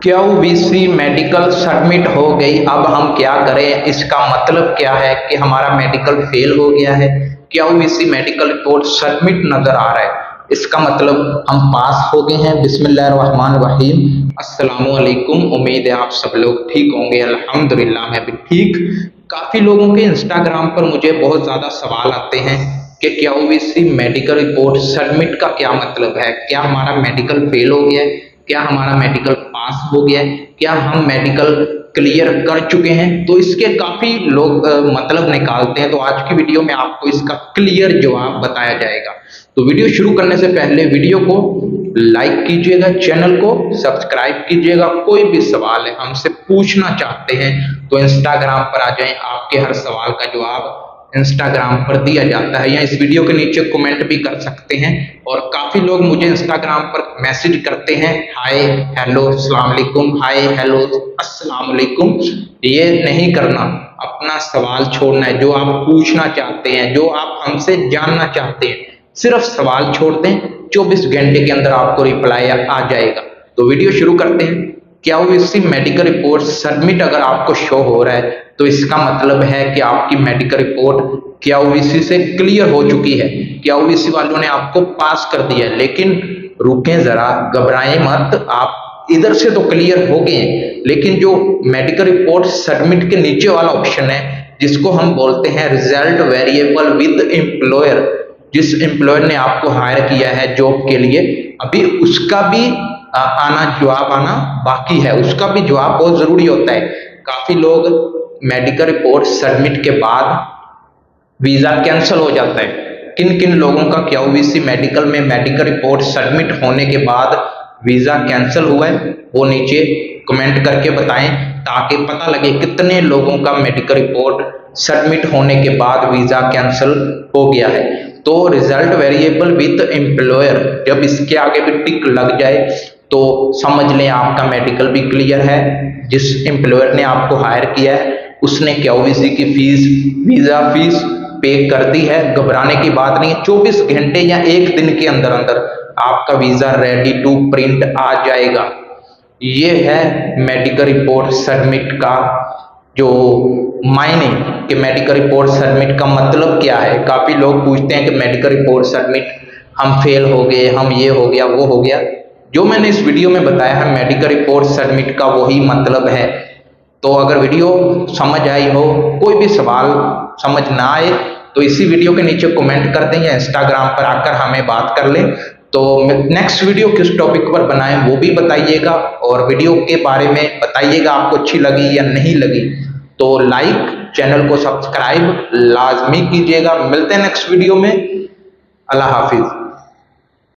क्यूवीसी medical submit हो गई। अब हम क्या करें? इसका मतलब क्या है कि हमारा मेडिकल फेल हो गया है। क्यूवीसी मेडिकल रिपोर्ट सबमिट नजर आ रहा है, इसका मतलब हम पास हो गए हैं। बिस्मिल्लाहिर्रहमानिर्रहीम, अस्सलामु अलैकुम। उम्मीद है आप सब लोग ठीक होंगे। अल्हम्दुलिल्लाह मैं भी ठीक। काफी लोगों के इंस्टाग्राम पर मुझे बहुत ज्यादा सवाल आते हैं कि क्यूवीसी मेडिकल रिपोर्ट सबमिट का क्या मतलब है। क्या हमारा मेडिकल फेल हो गया है? क्या हमारा मेडिकल पास हो गया है? क्या हम मेडिकल क्लियर कर चुके हैं? तो इसके काफी लोग मतलब निकालते हैं। तो आज की वीडियो में आपको इसका क्लियर जवाब बताया जाएगा। तो वीडियो शुरू करने से पहले वीडियो को लाइक कीजिएगा, चैनल को सब्सक्राइब कीजिएगा। कोई भी सवाल है हमसे पूछना चाहते हैं तो इंस्टाग्राम पर आ जाएं, आपके हर सवाल का जवाब इंस्टाग्राम पर दिया जाता है, या इस वीडियो के नीचे कमेंट भी कर सकते हैं। और काफी लोग मुझे इंस्टाग्राम पर मैसेज करते हैं, हाय हेलो अस्सलाम वालेकुम, हाय हेलो अस्सलाम वालेकुम। ये नहीं करना, अपना सवाल छोड़ना है। जो आप पूछना चाहते हैं, जो आप हमसे जानना चाहते हैं, सिर्फ सवाल छोड़ दें, 24 घंटे के अंदर आपको रिप्लाई आ जाएगा। तो वीडियो शुरू करते हैं। क्यूवीसी मेडिकल रिपोर्ट सबमिट अगर आपको शो हो रहा है तो इसका मतलब है कि आपकी मेडिकल रिपोर्ट क्यूवीसी से क्लियर हो चुकी है। क्यूवीसी वालों ने आपको पास कर दिया है। लेकिन रुकें जरा, घबराएं मत। आप इधर से तो क्लियर हो गए हैं, लेकिन जो मेडिकल रिपोर्ट सबमिट के नीचे वाला ऑप्शन है, जिसको हम बोलते हैं रिजल्ट वेरिएबल विद एम्प्लॉयर, जिस एम्प्लॉयर ने आपको हायर किया है जॉब के लिए, अभी उसका भी जवाब आना बाकी है। उसका भी जवाब बहुत जरूरी होता है। काफी लोग मेडिकल रिपोर्ट सबमिट के बाद वीजा कैंसिल हो जाता है। किन किन लोगों का क्यूवीसी मेडिकल में मेडिकल रिपोर्ट सबमिट होने के बाद वीजा कैंसिल हुआ है, वो नीचे कमेंट करके बताएं, ताकि पता लगे कितने लोगों का मेडिकल रिपोर्ट सबमिट होने के बाद वीजा कैंसिल हो गया है। तो रिजल्ट वेरिएबल विद एम्प्लॉयर, जब इसके आगे भी टिक लग जाए तो समझ लें आपका मेडिकल भी क्लियर है। जिस एम्प्लॉयर ने आपको हायर किया है उसने क्यूवीसी की फीस, वीजा फीस पे कर दी है। घबराने की बात नहीं है। 24 घंटे या एक दिन के अंदर अंदर आपका वीजा रेडी टू प्रिंट आ जाएगा। ये है मेडिकल रिपोर्ट सबमिट का जो मायने, कि मेडिकल रिपोर्ट सबमिट का मतलब क्या है। काफी लोग पूछते हैं कि मेडिकल रिपोर्ट सबमिट हम फेल हो गए, हम ये हो गया वो हो गया। जो मैंने इस वीडियो में बताया है मेडिकल रिपोर्ट सबमिट का वही मतलब है। तो अगर वीडियो समझ आई हो, कोई भी सवाल समझ ना आए तो इसी वीडियो के नीचे कमेंट कर दें या इंस्टाग्राम पर आकर हमें बात कर लें। तो नेक्स्ट वीडियो किस टॉपिक पर बनाएं वो भी बताइएगा, और वीडियो के बारे में बताइएगा आपको अच्छी लगी या नहीं लगी। तो लाइक, चैनल को सब्सक्राइब लाजमी कीजिएगा। मिलते हैं नेक्स्ट वीडियो में। अल्लाह हाफिज।